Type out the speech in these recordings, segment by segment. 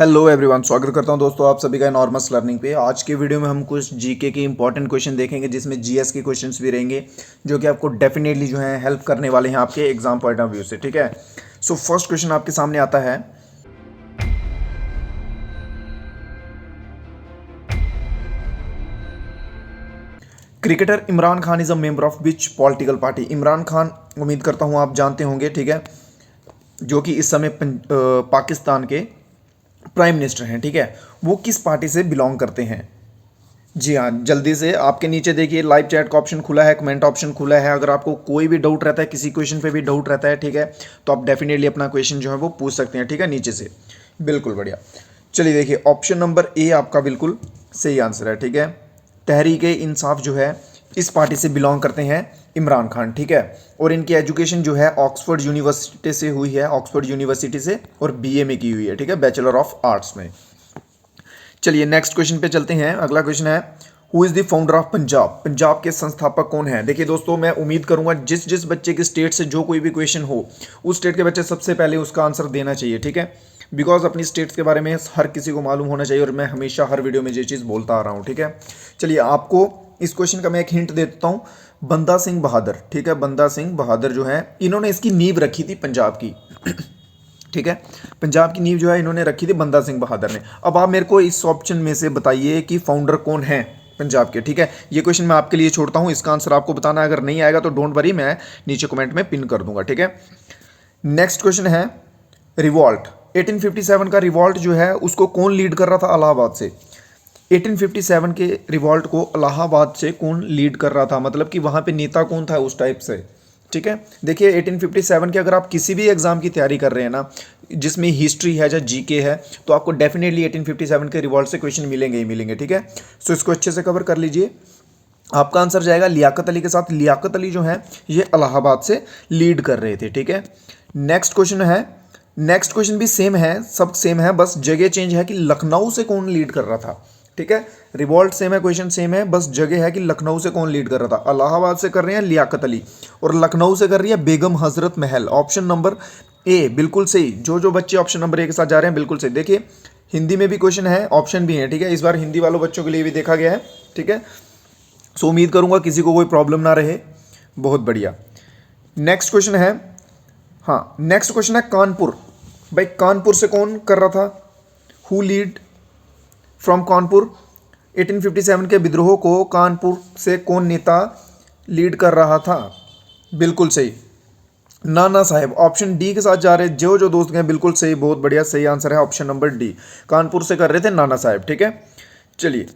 Hello everyone, स्वागत करता हूं दोस्तों आप सभी का नॉर्मस लर्निंग पे। आज के वीडियो में हम कुछ जीके के इंपॉर्टेंट क्वेश्चन देखेंगे जिसमें जीएस के क्वेश्चंस भी रहेंगे जो कि आपको डेफिनेटली जो है हेल्प करने वाले हैं आपके एग्जाम पॉइंट ऑफ व्यू से। ठीक है, सो फर्स्ट क्वेश्चन आपके सामने आता है, cricketer Imran Khan is a member of which political party. Imran Khan, उम्मीद करता हूँ आप जानते होंगे, ठीक है, जो कि इस समय पाकिस्तान के प्राइम मिनिस्टर हैं। ठीक है, वो किस पार्टी से बिलोंग करते हैं? जी हाँ, जल्दी से आपके नीचे देखिए लाइव चैट का ऑप्शन खुला है, कमेंट ऑप्शन खुला है। अगर आपको कोई भी डाउट रहता है, किसी क्वेश्चन पे भी डाउट रहता है, ठीक है, तो आप डेफिनेटली अपना क्वेश्चन जो है वो पूछ सकते हैं। ठीक है, नीचे से। बिल्कुल बढ़िया। चलिए देखिए, ऑप्शन नंबर ए आपका बिल्कुल सही आंसर है। ठीक है, तहरीक ए इंसाफ जो है इस पार्टी से बिलोंग करते हैं इमरान खान। ठीक है, और इनकी एजुकेशन जो है ऑक्सफोर्ड यूनिवर्सिटी से हुई है, ऑक्सफोर्ड यूनिवर्सिटी से, और बीए में की हुई है। ठीक है, बैचलर ऑफ आर्ट्स में। चलिए नेक्स्ट क्वेश्चन पे चलते हैं। अगला क्वेश्चन है, who is the founder of Punjab. Punjab के संस्थापक कौन है? देखिए दोस्तों, मैं उम्मीद करूंगा जिस जिस बच्चे के स्टेट से जो कोई भी क्वेश्चन हो, उस स्टेट के बच्चे सबसे पहले उसका आंसर देना चाहिए। ठीक है, बिकॉज अपनी स्टेट्स के बारे में हर किसी को मालूम होना चाहिए और मैं हमेशा हर वीडियो में ये चीज़ बोलता आ रहा हूँ। ठीक है, चलिए आपको इस क्वेश्चन का मैं एक हिंट दे देता हूँ। बंदा सिंह बहादुर, ठीक है, बंदा सिंह बहादुर जो है, इन्होंने इसकी नींव रखी थी पंजाब की। ठीक है, पंजाब की नींव जो है इन्होंने रखी थी बंदा सिंह बहादुर ने। अब आप मेरे को इस ऑप्शन में से बताइए कि फाउंडर कौन है पंजाब के। ठीक है, ये क्वेश्चन मैं आपके लिए छोड़ता हूँ, इसका आंसर आपको बताना है। अगर नहीं आएगा तो डोंट वरी, मैं नीचे कमेंट में पिन कर दूंगा। ठीक है, नेक्स्ट क्वेश्चन है, रिवॉल्ट 1857 का रिवॉल्ट जो है उसको कौन लीड कर रहा था इलाहाबाद से? 1857 के रिवॉल्ट को इलाहाबाद से कौन लीड कर रहा था, मतलब कि वहाँ पे नेता कौन था उस टाइप से? ठीक है, देखिए 1857 के अगर आप किसी भी एग्जाम की तैयारी कर रहे हैं ना, जिसमें हिस्ट्री है या जीके है, तो आपको डेफिनेटली 1857 के रिवॉल्ट से क्वेश्चन मिलेंगे ही मिलेंगे। ठीक है, सो इसको अच्छे से कवर कर लीजिए। आपका आंसर जाएगा लियाकत अली के साथ। लियाकत अली जो है ये इलाहाबाद से लीड कर रहे थे। ठीक है, नेक्स्ट क्वेश्चन है, नेक्स्ट क्वेश्चन भी सेम है, सब सेम है, बस जगह चेंज है कि लखनऊ से कौन लीड कर रहा था। ठीक है, रिवॉल्ट सेम है, क्वेश्चन सेम है, बस जगह है कि लखनऊ से कौन लीड कर रहा था। इलाहाबाद से कर रहे हैं लियाकत अली और लखनऊ से कर रही है Begum Hazrat Mahal. Option number A बिल्कुल सही। जो जो बच्चे ऑप्शन नंबर ए के साथ जा रहे हैं बिल्कुल सही। देखिए हिंदी में भी क्वेश्चन है, ऑप्शन भी है। ठीक है, इस बार हिंदी वालों बच्चों के लिए भी देखा गया है। ठीक है, सो उम्मीद करूंगा किसी को कोई प्रॉब्लम ना रहे। बहुत बढ़िया। नेक्स्ट क्वेश्चन है, हाँ नेक्स्ट क्वेश्चन है कानपुर। भाई कानपुर से कौन कर रहा था? Who lead from Kanpur? 1857 के विद्रोह को कानपुर से कौन नेता लीड कर रहा था? बिल्कुल सही, नाना साहेब। ऑप्शन डी के साथ जा रहे जो जो दोस्त गए, बिल्कुल सही, बहुत बढ़िया, सही आंसर है ऑप्शन नंबर डी। कानपुर से कर रहे थे नाना साहेब। ठीक है, चलिए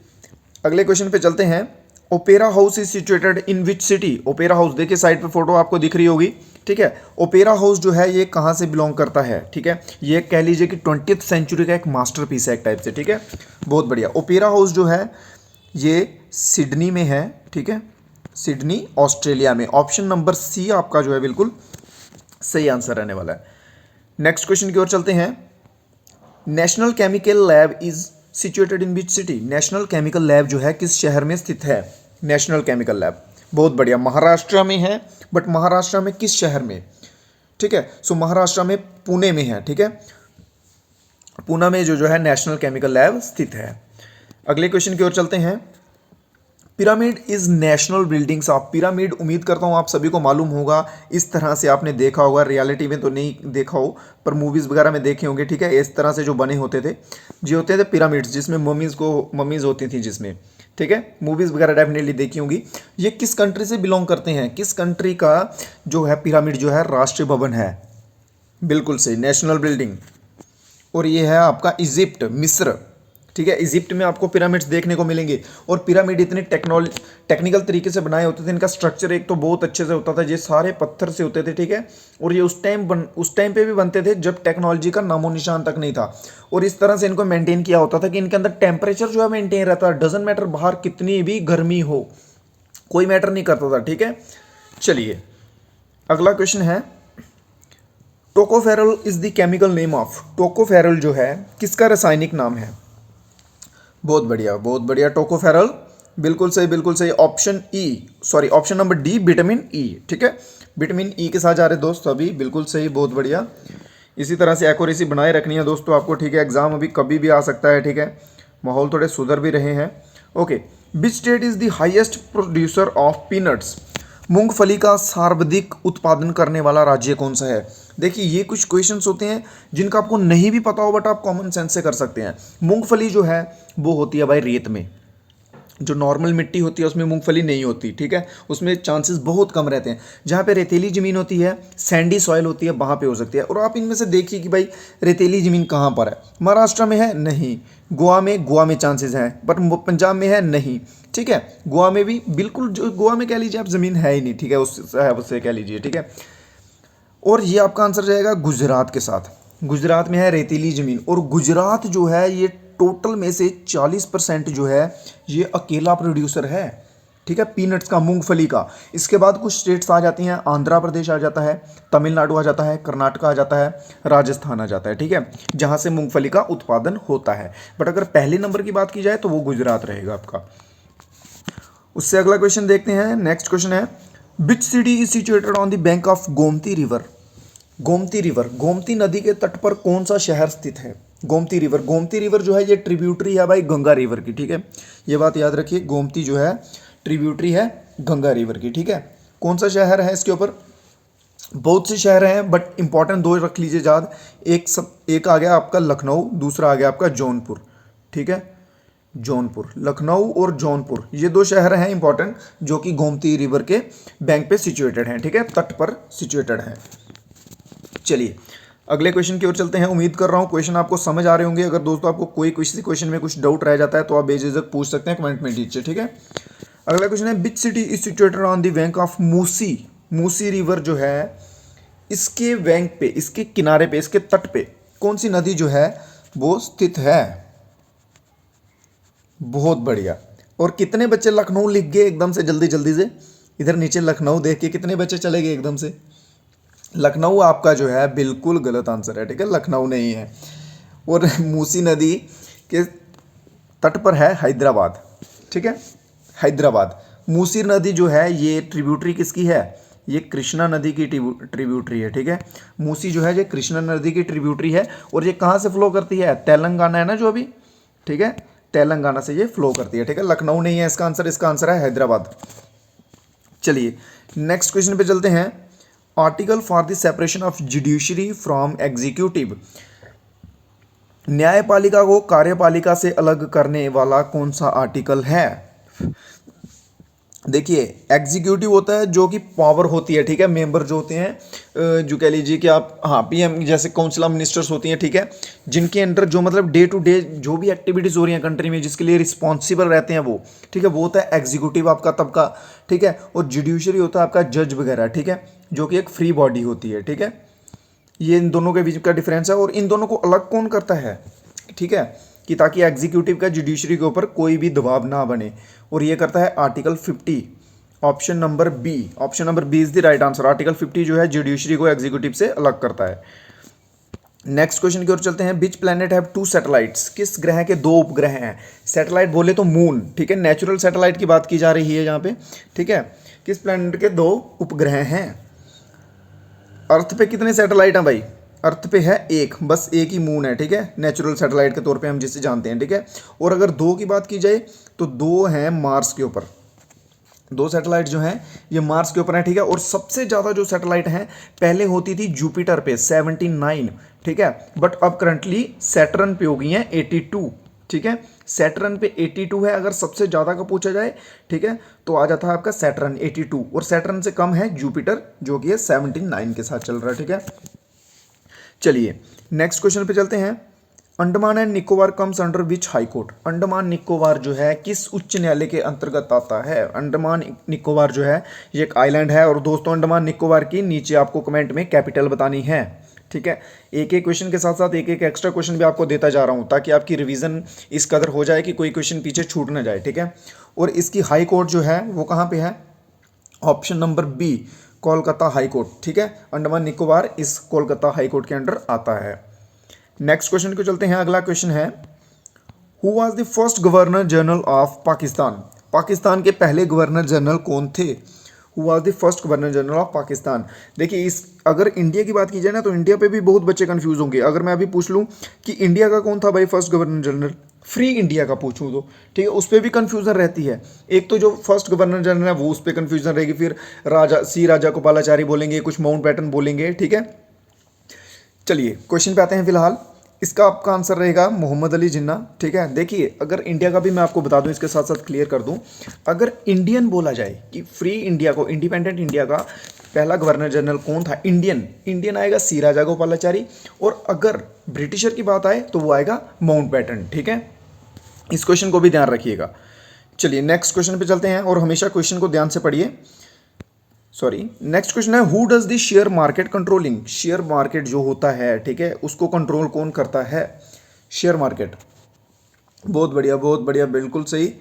अगले क्वेश्चन पे चलते हैं। Opera house is situated in which city? Opera house, देखिए साइड पे फोटो आपको दिख रही होगी। ठीक है, ओपेरा हाउस जो है ये कहाँ से बिलोंग करता है? ठीक है, ये कह लीजिए कि 20th सेंचुरी का एक मास्टरपीस है एक टाइप से। ठीक है, बहुत बढ़िया। ओपेरा हाउस जो है ये सिडनी में है। ठीक है, सिडनी ऑस्ट्रेलिया में। ऑप्शन नंबर सी आपका जो है बिल्कुल सही आंसर रहने वाला है। नेक्स्ट क्वेश्चन की ओर चलते हैं। National chemical lab is situated in which city? National chemical lab जो है किस शहर में स्थित है? नेशनल केमिकल लैब, बहुत बढ़िया, महाराष्ट्र में है, बट महाराष्ट्र में किस शहर में? ठीक है, सो महाराष्ट्र में पुणे में है। ठीक है, पुणे में जो है नेशनल केमिकल लैब स्थित है। अगले क्वेश्चन की ओर चलते हैं। Pyramid is national buildings of? Pyramid, उम्मीद करता हूँ आप सभी को मालूम होगा, इस तरह से आपने देखा होगा, रियलिटी में तो नहीं देखा हो पर मूवीज़ वगैरह में देखे होंगे। ठीक है, इस तरह से जो बने होते थे, जो होते थे पिरामिड्स, जिसमें मम्मीज़ होती थी जिसमें। ठीक है, मूवीज़ वगैरह डेफिनेटली देखी होंगी। ये किस कंट्री से बिलोंग करते हैं? किस कंट्री का जो है पिरामिड जो है राष्ट्रीय भवन है? बिल्कुल सही, नेशनल बिल्डिंग, और ये है आपका इजिप्ट, मिस्र। ठीक है, इजिप्ट में आपको पिरामिड्स देखने को मिलेंगे। और पिरामिड इतने टेक्निकल तरीके से बनाए होते थे, इनका स्ट्रक्चर एक तो बहुत अच्छे से होता था, ये सारे पत्थर से होते थे। ठीक है, और ये उस टाइम पे भी बनते थे जब टेक्नोलॉजी का नामो निशान तक नहीं था। और इस तरह से इनको मेंटेन किया होता था कि इनके अंदर टेम्परेचर जो है मेंटेन रहता है, डजंट मैटर बाहर कितनी भी गर्मी हो, कोई मैटर नहीं करता था। ठीक है, चलिए अगला क्वेश्चन है, tocopherol is the chemical name of? Tocopherol जो है किसका रासायनिक नाम है? बहुत बढ़िया, बहुत बढ़िया, टोकोफेरल, बिल्कुल सही, बिल्कुल सही। Option E, sorry option number D, vitamin E. ठीक है, विटामिन ई के साथ जा रहे दोस्त अभी, बिल्कुल सही, बहुत बढ़िया। इसी तरह से एक्यूरेसी बनाए रखनी है दोस्तों आपको, ठीक है। एग्जाम अभी कभी भी आ सकता है, ठीक है। माहौल थोड़े सुधर भी रहे हैं। Okay, which state is the highest producer of peanuts? मूंगफली का सर्वाधिक उत्पादन करने वाला राज्य कौन सा है? देखिए ये कुछ क्वेश्चंस होते हैं जिनका आपको नहीं भी पता हो बट आप कॉमन सेंस से कर सकते हैं। मूंगफली जो है वो होती है भाई रेत में, जो नॉर्मल मिट्टी होती है उसमें मूंगफली नहीं होती, ठीक है। उसमें चांसेस बहुत कम रहते हैं। जहाँ पे रेतीली ज़मीन होती है, सैंडी सॉइल होती है, वहाँ पे हो सकती है। और आप इनमें से देखिए कि भाई रेतीली ज़मीन कहाँ पर है। महाराष्ट्र में है? नहीं। गोवा में चांसेस हैं, बट पंजाब में है? नहीं, ठीक है। गोवा में भी बिल्कुल, जो गोवा में कह लीजिए आप ज़मीन है ही नहीं, ठीक है, उससे कह लीजिए, ठीक है। और ये आपका आंसर जाएगा गुजरात के साथ। गुजरात में है रेतीली ज़मीन, और गुजरात जो है ये टोटल में से 40% जो है ये अकेला प्रोड्यूसर है, ठीक है, पीनट्स का, मूंगफली का। इसके बाद कुछ स्टेट्स आ जाती हैं, आंध्र प्रदेश आ जाता है, तमिलनाडु आ जाता है, कर्नाटक आ जाता है, राजस्थान आ जाता है, ठीक है, जहाँ से मूंगफली का उत्पादन होता है। बट अगर पहले नंबर की बात की जाए तो वो गुजरात रहेगा आपका। उससे अगला क्वेश्चन देखते हैं। नेक्स्ट क्वेश्चन है, which city is situated on the bank of Gomti river? Gomti river, Gomti नदी के तट पर कौन सा शहर स्थित है? गोमती रिवर, गोमती रिवर जो है ये ट्रिब्यूटरी है भाई गंगा रिवर की, ठीक है। ये बात याद रखिए, गोमती जो है ट्रिब्यूटरी है गंगा रिवर की, ठीक है। कौन सा शहर है इसके ऊपर? बहुत से शहर हैं बट इंपॉर्टेंट दो रख लीजिए याद। एक आ गया आपका लखनऊ, दूसरा आ गया आपका जौनपुर, ठीक है। जौनपुर, लखनऊ और जौनपुर, ये दो शहर हैं इंपॉर्टेंट जो कि गोमती रिवर के बैंक पे सिचुएटेड हैं, ठीक है, तट पर सिचुएटेड हैं। चलिए अगले क्वेश्चन की ओर चलते हैं। उम्मीद कर रहा हूँ क्वेश्चन आपको समझ आ रहे होंगे। अगर दोस्तों आपको कोई किसी क्वेश्चन में कुछ डाउट रह जाता है तो आप बेझिझक पूछ सकते हैं कमेंट में नीचे, ठीक है। अगला क्वेश्चन है, which city is situated on the bank of Musi? Musi river जो है इसके बैंक पे, इसके किनारे पे, इसके तट पे कौन सी नदी जो है वो स्थित है? बहुत बढ़िया। और कितने बच्चे लखनऊ लिख गए एकदम से जल्दी जल्दी से? इधर नीचे लखनऊ देख के कितने बच्चे चले गए एकदम से? लखनऊ आपका जो है बिल्कुल गलत आंसर है, ठीक है, लखनऊ नहीं है। और मूसी नदी के तट पर है हैदराबाद, ठीक है, हैदराबाद। मूसी नदी जो है ये ट्रिब्यूटरी किसकी है? ये कृष्णा नदी की ट्रिब्यूटरी है, ठीक है। मूसी जो है ये कृष्णा नदी की ट्रिब्यूटरी है। और ये कहाँ से फ्लो करती है? तेलंगाना है ना जो अभी, ठीक है, तेलंगाना से ये फ्लो करती है, ठीक है। लखनऊ नहीं है इसका आंसर, इसका आंसर है हैदराबाद। चलिए नेक्स्ट क्वेश्चन पे चलते हैं। Article for the separation of judiciary from executive, न्यायपालिका को कार्यपालिका से अलग करने वाला कौन सा आर्टिकल है? देखिए एग्जीक्यूटिव होता है जो कि पावर होती है, ठीक है, मेंबर जो होते हैं, जो कह लीजिए कि आप, हाँ, पीएम जैसे काउंसिल ऑफ मिनिस्टर्स होती हैं, ठीक है, जिनके अंडर जो मतलब डे टू डे जो भी एक्टिविटीज़ हो रही हैं कंट्री में जिसके लिए रिस्पॉन्सिबल रहते हैं वो, ठीक है, वो होता है एग्जीक्यूटिव आपका तब का, ठीक है। और जुडिशरी होता है आपका जज वगैरह, ठीक है, जो कि एक फ्री बॉडी होती है, ठीक है। ये इन दोनों के बीच का डिफरेंस है। और इन दोनों को अलग कौन करता है, ठीक है, कि ताकि एग्जीक्यूटिव का जुडिशरी के ऊपर कोई भी दबाव ना बने, और ये करता है article 50, option number B. Option number B is the right answer. Article 50 जो है जुडिशरी को एग्जीक्यूटिव से अलग करता है। नेक्स्ट क्वेश्चन की ओर चलते हैं। Which planet have 2 satellites? किस ग्रह के 2 उपग्रह हैं? सैटेलाइट बोले तो मून, ठीक है, नेचुरल सैटेलाइट की बात की जा रही है यहाँ पे, ठीक है। किस प्लैनेट के 2 उपग्रह हैं? अर्थ पे कितने सैटेलाइट हैं भाई? अर्थ पे है एक, बस एक ही मून है, ठीक है, नेचुरल सैटेलाइट के तौर पे हम जिसे जानते हैं, ठीक है। और अगर 2 की बात की जाए तो 2 हैं मार्स के ऊपर। 2 सैटेलाइट जो हैं ये मार्स के ऊपर हैं, ठीक है। और सबसे ज़्यादा जो सैटेलाइट हैं पहले होती थी जुपिटर पे 79, ठीक है, बट अब करंटली सैटर्न पे हो गई हैं 82, ठीक है। सैटर्न पे 82 है अगर सबसे ज़्यादा का पूछा जाए, ठीक है, तो आ जाता है आपका सैटर्न 82। और सैटर्न से कम है जुपिटर जो कि है 79 के साथ चल रहा है, ठीक है। चलिए नेक्स्ट क्वेश्चन पे चलते हैं। Andaman and Nicobar comes under which high court? Andaman Nicobar जो है किस उच्च न्यायालय के अंतर्गत आता है? अंडमान निकोबार जो है ये एक आइलैंड है। और दोस्तों अंडमान निकोबार की नीचे आपको कमेंट में कैपिटल बतानी है, ठीक है। एक एक क्वेश्चन के साथ साथ एक एक एक्स्ट्रा क्वेश्चन भी आपको देता जा रहा हूँ ताकि आपकी रिवीजन इस कदर हो जाए कि कोई क्वेश्चन पीछे छूट ना जाए, ठीक है। और इसकी हाई कोर्ट जो है वो कहाँ पे है? Option number B, Kolkata high court, ठीक है। अंडमान निकोबार इस कोलकाता हाई कोर्ट के अंडर आता है। नेक्स्ट क्वेश्चन को चलते हैं। अगला क्वेश्चन है, who was the first governor general of Pakistan? Pakistan के पहले गवर्नर जनरल कौन थे? Who was the first governor general of Pakistan. देखिए इस अगर इंडिया की बात की जाए ना तो इंडिया पे भी बहुत बच्चे कंफ्यूज होंगे। अगर मैं अभी पूछ लूँ कि इंडिया का कौन था भाई first governor general, free India का पूछूं तो ठीक है उस पर भी कंफ्यूजन रहती है। एक तो जो फर्स्ट गवर्नर जनरल है वो उस पर कंफ्यूजन रहेगी, फिर राजा गोपालाचारी बोलेंगे, कुछ माउंटबेटन बोलेंगे, ठीक है। चलिए क्वेश्चन पे आते हैं। फिलहाल इसका आपका आंसर रहेगा मोहम्मद अली जिन्ना, ठीक है। देखिए अगर इंडिया का भी मैं आपको बता दूं, इसके साथ साथ क्लियर कर दूं, अगर इंडियन बोला जाए कि फ्री इंडिया को, इंडिपेंडेंट इंडिया का पहला गवर्नर जनरल कौन था, इंडियन आएगा सी राजागोपालाचारी, और अगर ब्रिटिशर की बात आए तो वो आएगा माउंटबेटन, ठीक है। इस क्वेश्चन को भी ध्यान रखिएगा। चलिए नेक्स्ट क्वेश्चन पे चलते हैं, और हमेशा क्वेश्चन को ध्यान से पढ़िए। नेक्स्ट क्वेश्चन है who does the share market controlling. Share market जो होता है, ठीक है, उसको कंट्रोल कौन करता है, शेयर मार्केट। बहुत बढ़िया बहुत बढ़िया, बिल्कुल सही।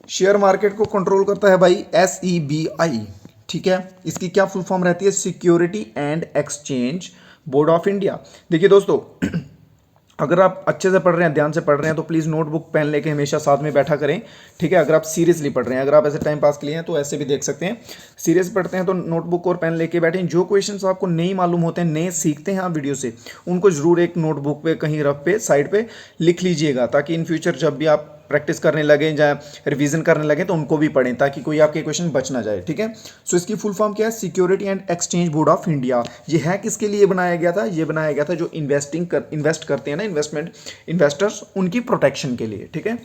शेयर मार्केट को कंट्रोल करता है भाई SEBI, ठीक है। इसकी क्या फुल फॉर्म रहती है, security and exchange board of India. देखिए दोस्तों अगर आप अच्छे से पढ़ रहे हैं, ध्यान से पढ़ रहे हैं, तो प्लीज़ नोटबुक पेन लेके हमेशा साथ में बैठा करें, ठीक है। अगर आप सीरियसली पढ़ रहे हैं, अगर आप ऐसे टाइम पास के लिए हैं तो ऐसे भी देख सकते हैं। सीरियस पढ़ते हैं तो नोटबुक और पेन लेके बैठें। जो क्वेश्चंस आपको नहीं मालूम होते हैं, नए सीखते हैं आप वीडियो से, उनको जरूर एक नोटबुक पे कहीं रफ पे साइड पे लिख लीजिएगा, ताकि इन फ्यूचर जब भी आप प्रैक्टिस करने लगे या रिवीजन करने लगे तो उनको भी पढ़ें, ताकि कोई आपके क्वेश्चन बच ना जाए, ठीक है। सो इसकी फुल फॉर्म क्या है, security and exchange board of India. ये है किसके लिए बनाया गया था, ये बनाया गया था जो इन्वेस्ट करते हैं ना, इन्वेस्टर्स, उनकी प्रोटेक्शन के लिए, ठीक है।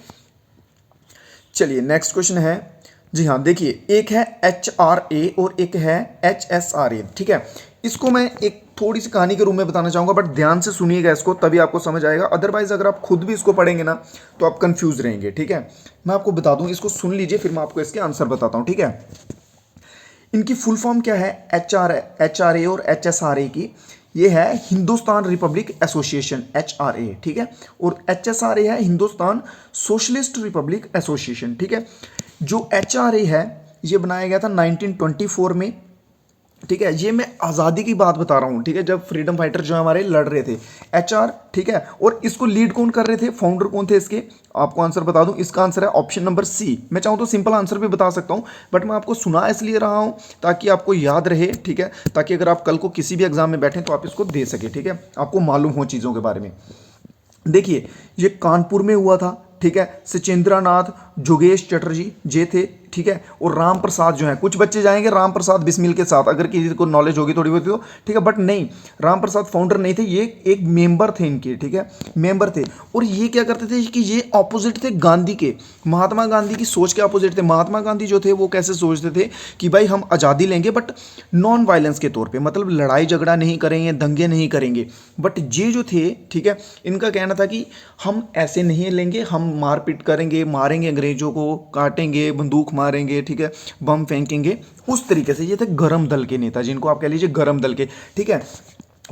चलिए नेक्स्ट क्वेश्चन है, जी हाँ देखिए, एक है HRA और एक है HSRA, ठीक है। इसको मैं एक थोड़ी सी कहानी के रूप में बताना चाहूँगा, बट ध्यान से सुनिएगा इसको, तभी आपको समझ आएगा। अदरवाइज अगर आप खुद भी इसको पढ़ेंगे ना तो आप कंफ्यूज रहेंगे, ठीक है। मैं आपको बता दूं, इसको सुन लीजिए, फिर मैं आपको इसके आंसर बताता हूँ, ठीक है। इनकी फुल फॉर्म क्या है, HRA और HSRA की, ये है हिंदुस्तान रिपब्लिक एसोसिएशन, HRA, ठीक है, और HSRA है हिंदुस्तान सोशलिस्ट रिपब्लिक एसोसिएशन, ठीक है। जो HRA है ये बनाया गया था 1924 में, ठीक है। ये मैं आज़ादी की बात बता रहा हूँ, ठीक है, जब फ्रीडम फाइटर जो हमारे लड़ रहे थे, HR, ठीक है। और इसको लीड कौन कर रहे थे, फाउंडर कौन थे इसके, आपको आंसर बता दूं, इसका आंसर है ऑप्शन नंबर C। मैं चाहूँ तो सिंपल आंसर भी बता सकता हूँ, बट मैं आपको सुना इसलिए रहा हूँ ताकि आपको याद रहे, ठीक है, ताकि अगर आप कल को किसी भी एग्जाम में बैठें तो आप इसको दे सके, ठीक है, आपको मालूम हो चीज़ों के बारे में। देखिए ये कानपुर में हुआ था, ठीक है। सचिंद्र नाथ जोगेश चटर्जी जे थे, ठीक है, और राम प्रसाद जो है, कुछ बच्चे जाएंगे राम प्रसाद बिस्मिल के साथ, अगर किसी को नॉलेज होगी थोड़ी बहुत तो, ठीक है, बट नहीं, राम प्रसाद फाउंडर नहीं थे, ये एक मेंबर थे इनके, ठीक है, मेंबर थे। और ये क्या करते थे कि ये ऑपोजिट थे गांधी के, महात्मा गांधी की सोच के ऑपोजिट थे। महात्मा गांधी जो थे वो कैसे सोचते थे कि भाई हम आज़ादी लेंगे बट नॉन वायलेंस के तौर पे, मतलब लड़ाई झगड़ा नहीं करेंगे, दंगे नहीं करेंगे। बट ये जो थे, ठीक है, इनका कहना था कि हम ऐसे नहीं लेंगे, हम मारपीट करेंगे, मारेंगे अंग्रेजों को, काटेंगे, बंदूक मारेंगे, ठीक है, बम फेंकेंगे, उस तरीके से। ये थे गरम दल के नेता, जिनको आप कह लीजिए गरम दल के, ठीक है।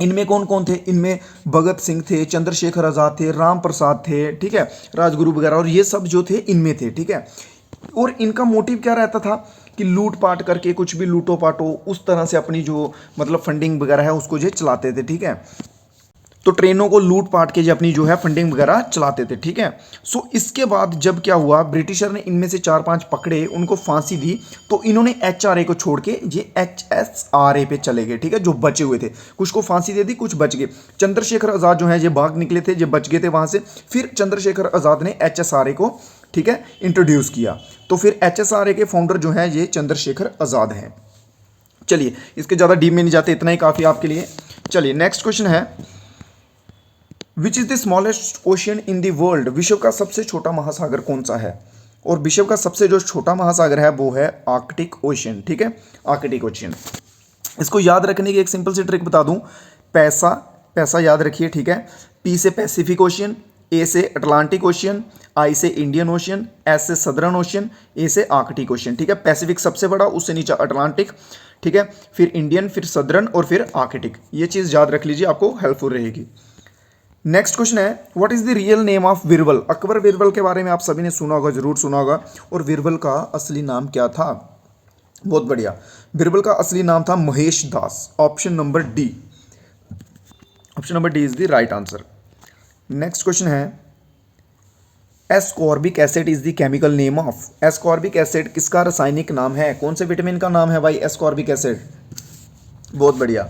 इनमें कौन कौन थे, इनमें भगत सिंह थे, चंद्रशेखर आज़ाद थे, राम प्रसाद थे, ठीक है, राजगुरु वगैरह, और ये सब जो थे इनमें थे, ठीक है। और इनका मोटिव क्या रहता था कि लूट पाट करके, कुछ भी लूटो पाटो, उस तरह से अपनी जो मतलब फंडिंग वगैरह है उसको जो चलाते थे, ठीक है। तो ट्रेनों को लूट पाट के जो अपनी जो है फंडिंग वगैरह चलाते थे, ठीक है। सो इसके बाद जब क्या हुआ, ब्रिटिशर ने इनमें से 4-5 पकड़े, उनको फांसी दी, तो इन्होंने HRA को छोड़ के ये HSRA पे चले गए, ठीक है, जो बचे हुए थे। कुछ को फांसी दे दी, कुछ बच गए। चंद्रशेखर आज़ाद जो है ये भाग निकले थे, ये बच गए थे वहाँ से। फिर चंद्रशेखर आज़ाद ने HSRA को, ठीक है, इंट्रोड्यूस किया। तो फिर HSRA के फाउंडर जो है ये चंद्रशेखर आज़ाद हैं। चलिए इसके ज़्यादा डीप में नहीं जाते, इतना ही काफ़ी आपके लिए। चलिए नेक्स्ट क्वेश्चन है, which is the smallest ocean in the world. विश्व का सबसे छोटा महासागर कौन सा है, और विश्व का सबसे जो छोटा महासागर है वो है आर्कटिक ओशियन, ठीक है, आर्कटिक ओशियन। इसको याद रखने की एक सिंपल सी ट्रिक बता दूं, पैसा याद रखिए, ठीक है। P से पैसिफिक ओशियन, A से अटलांटिक ओशियन, I से इंडियन ओशियन, S से सदर्न ओशियन, A से आर्कटिक ओशियन, ठीक है। पैसिफिक सबसे बड़ा, उससे नीचे अटलांटिक, ठीक है, फिर इंडियन, फिर सदर्न और फिर आर्कटिक। ये चीज़ याद रख लीजिए, आपको हेल्पफुल रहेगी। नेक्स्ट क्वेश्चन है, what is the real name of Birbal. Akbar Birbal के बारे में आप सभी ने सुना होगा, जरूर सुना होगा। और बीरबल का असली नाम क्या था, बहुत बढ़िया, बीरबल का असली नाम था Mahesh Das. Option number D is the right answer. Next question है, ascorbic acid is the chemical name of. Ascorbic acid किसका रासायनिक नाम है? कौन से विटामिन का नाम है भाई एस्कॉर्बिक एसिड? बहुत बढ़िया,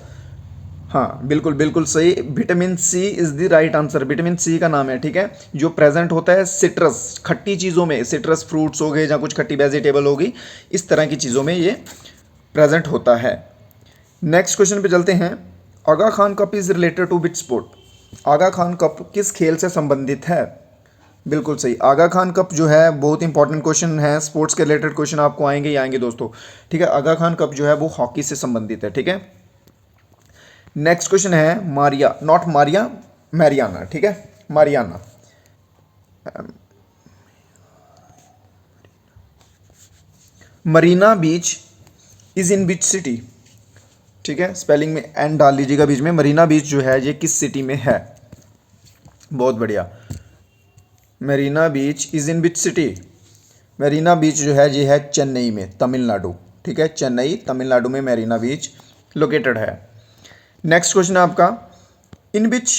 हाँ बिल्कुल बिल्कुल सही, vitamin C is the right answer, vitamin C का नाम है, ठीक है। जो प्रेजेंट होता है सिट्रस, खट्टी चीज़ों में, सिट्रस फ्रूट्स हो गए या कुछ खट्टी वेजिटेबल होगी, इस तरह की चीज़ों में ये प्रेजेंट होता है। नेक्स्ट क्वेश्चन पे चलते हैं। Aga Khan cup is related to which sport? Aga Khan cup किस खेल से संबंधित है? बिल्कुल सही, आगा खान कप जो है बहुत इंपॉर्टेंट क्वेश्चन है, स्पोर्ट्स के रिलेटेड क्वेश्चन आपको आएंगे ही आएंगे दोस्तों, ठीक है। आगा खान कप जो है वो हॉकी से संबंधित है, ठीक है। नेक्स्ट क्वेश्चन है मारिया, नॉट मारिया, मैरियाना, ठीक है, Mariana. Marina beach is in which city? ठीक है, स्पेलिंग में एन डाल लीजिएगा बीच में। मरीना बीच जो है ये किस सिटी में है? बहुत बढ़िया, Marina beach is in which city? Marina beach जो है ये है चेन्नई में, तमिलनाडु, ठीक है, चेन्नई तमिलनाडु में मरीना बीच लोकेटेड है। नेक्स्ट क्वेश्चन है आपका, in which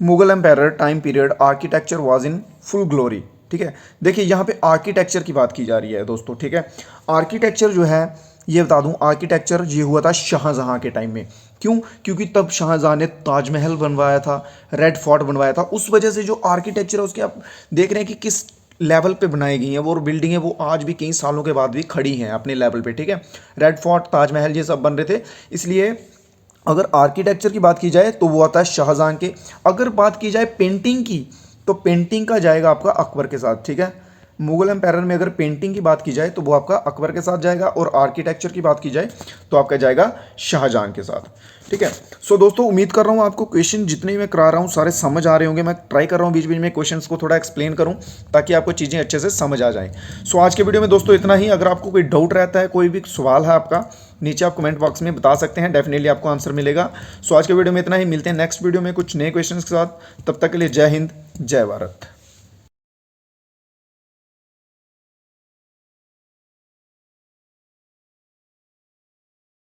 Mughal empire time period architecture was in full glory? ठीक है, देखिए यहाँ पे आर्किटेक्चर की बात की जा रही है दोस्तों, ठीक है। आर्किटेक्चर जो है ये बता दूं, आर्किटेक्चर ये हुआ था शाहजहां के टाइम में। क्यों? क्योंकि तब शाहजहां ने ताजमहल बनवाया था, रेड फोर्ट बनवाया था, उस वजह से जो आर्किटेक्चर है उसके आप देख रहे हैं कि किस लेवल पे बनाई गई हैं वो बिल्डिंगें, वो आज भी कई सालों के बाद भी खड़ी हैं अपने लेवल पे, ठीक है। रेड फोर्ट, ताजमहल ये सब बन रहे थे, इसलिए अगर आर्किटेक्चर की बात की जाए तो वो आता है शाहजहां के। अगर बात की जाए पेंटिंग की तो पेंटिंग का जाएगा आपका अकबर के साथ, ठीक है। मुगल एम्पायर में अगर पेंटिंग की बात की जाए तो वो आपका अकबर के साथ जाएगा, और आर्किटेक्चर की बात की जाए तो आपका जाएगा शाहजहां के साथ, ठीक है। सो दोस्तों उम्मीद कर रहा हूँ आपको क्वेश्चन जितने मैं करा रहा हूँ सारे समझ आ रहे होंगे। मैं ट्राई कर रहा हूँ बीच बीच में क्वेश्चंस को थोड़ा एक्सप्लेन करूँ ताकि आपको चीज़ें अच्छे से समझ आ जाएं। सो आज के वीडियो में दोस्तों इतना ही। अगर आपको कोई डाउट रहता है, कोई भी सवाल है आपका, नीचे आप कमेंट बॉक्स में बता सकते हैं, डेफिनेटली आपको आंसर मिलेगा। सो आज के वीडियो में इतना ही, मिलते हैं नेक्स्ट वीडियो में कुछ नए क्वेश्चन के साथ। तब तक के लिए जय हिंद, जय भारत।